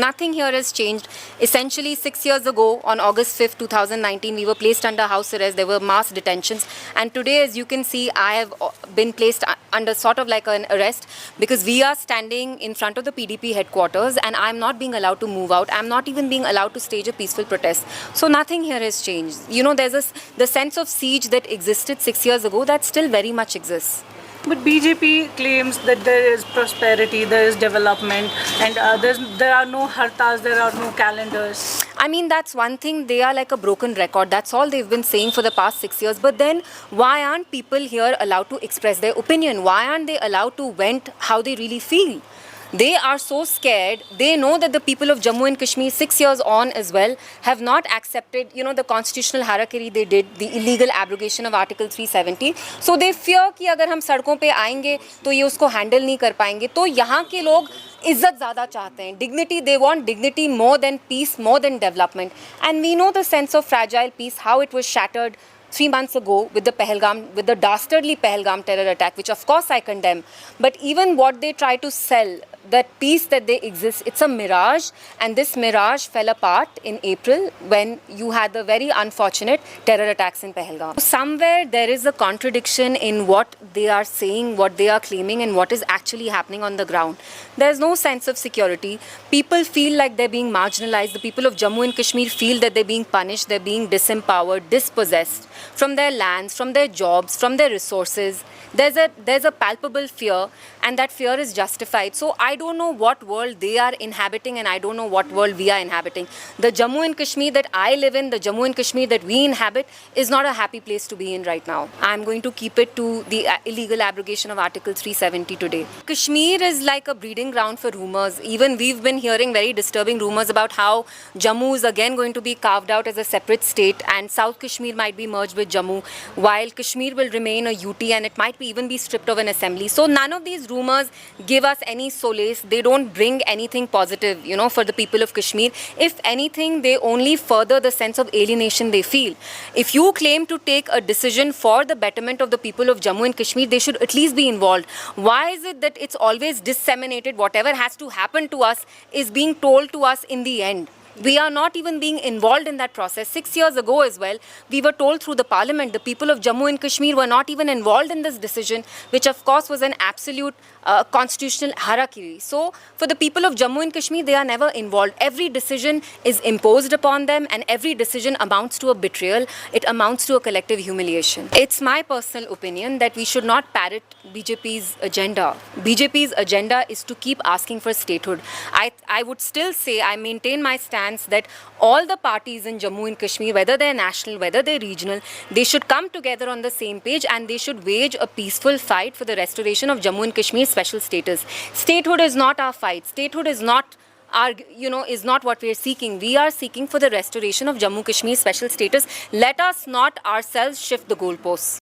nothing here has changed. Essentially, 6 years ago, on August 5th, 2019, we were placed under house arrest. There were mass detentions. And today, as you can see, I have been placed under sort of like an arrest because we are standing in front of the PDP headquarters and I'm not being allowed to move out. I'm not even being allowed to stage a peaceful protest. So nothing here has changed. You know, there's the sense of siege that existed 6 years ago that still very much exists. But BJP claims that there is prosperity, there is development, and there are no hartas, there are no calendars. I mean, that's one thing. They are like a broken record. That's all they've been saying for the past 6 years. But then, why aren't people here allowed to express their opinion? Why aren't they allowed to vent how they really feel? They are so scared. They know that the people of Jammu and Kashmir, 6 years on as well, have not accepted, you know, the constitutional harakiri they did, the illegal abrogation of Article 370. So they fear कि अगर हम सड़कों पे आएंगे तो ये उसको handle नहीं कर पाएंगे. तो यहाँ के लोग इज्जत ज़्यादा चाहते हैं. Dignity, they want dignity more than peace, more than development. And we know the sense of fragile peace, how it was shattered 3 months ago with the dastardly Pahalgam terror attack, which of course I condemn. But even what they try to sell, that peace that they exist, it's a mirage, and this mirage fell apart in April when you had the very unfortunate terror attacks in Pahalgam. Somewhere there is a contradiction in what they are saying, what they are claiming, and what is actually happening on the ground. There's no sense of security. People feel like they're being marginalized. The people of Jammu and Kashmir feel that they're being punished, they're being disempowered, dispossessed from their lands, from their jobs, from their resources. There's a palpable fear, and that fear is justified. So I don't know what world they are inhabiting, and I don't know what world we are inhabiting. The Jammu and Kashmir that I live in, the Jammu and Kashmir that we inhabit, is not a happy place to be in right now. I'm going to keep it to the illegal abrogation of Article 370 today. Kashmir is like a breeding ground for rumors. Even we've been hearing very disturbing rumors about how Jammu is again going to be carved out as a separate state, and South Kashmir might be merged with Jammu, while Kashmir will remain a UT, and it might even be stripped of an assembly. So none of these rumors give us any solace. They don't bring anything positive, you know, for the people of Kashmir. If anything, they only further the sense of alienation they feel. If you claim to take a decision for the betterment of the people of Jammu and Kashmir, they should at least be involved. Why is it that it's always disseminated? Whatever has to happen to us is being told to us in the end. We are not even being involved in that process. 6 years ago as well, we were told through the parliament, the people of Jammu and Kashmir were not even involved in this decision, which of course was an absolute constitutional harakiri. So for the people of Jammu and Kashmir, they are never involved. Every decision is imposed upon them, and every decision amounts to a betrayal. It amounts to a collective humiliation. It's my personal opinion that we should not parrot BJP's agenda. BJP's agenda is to keep asking for statehood. I would still say, I maintain my stance that all the parties in Jammu and Kashmir, whether they're national, whether they're regional, they should come together on the same page, and they should wage a peaceful fight for the restoration of Jammu and Kashmir's special status. Statehood is not our fight. Statehood is not is not what we are seeking. We are seeking for the restoration of Jammu Kashmir's special status. Let us not ourselves shift the goalposts.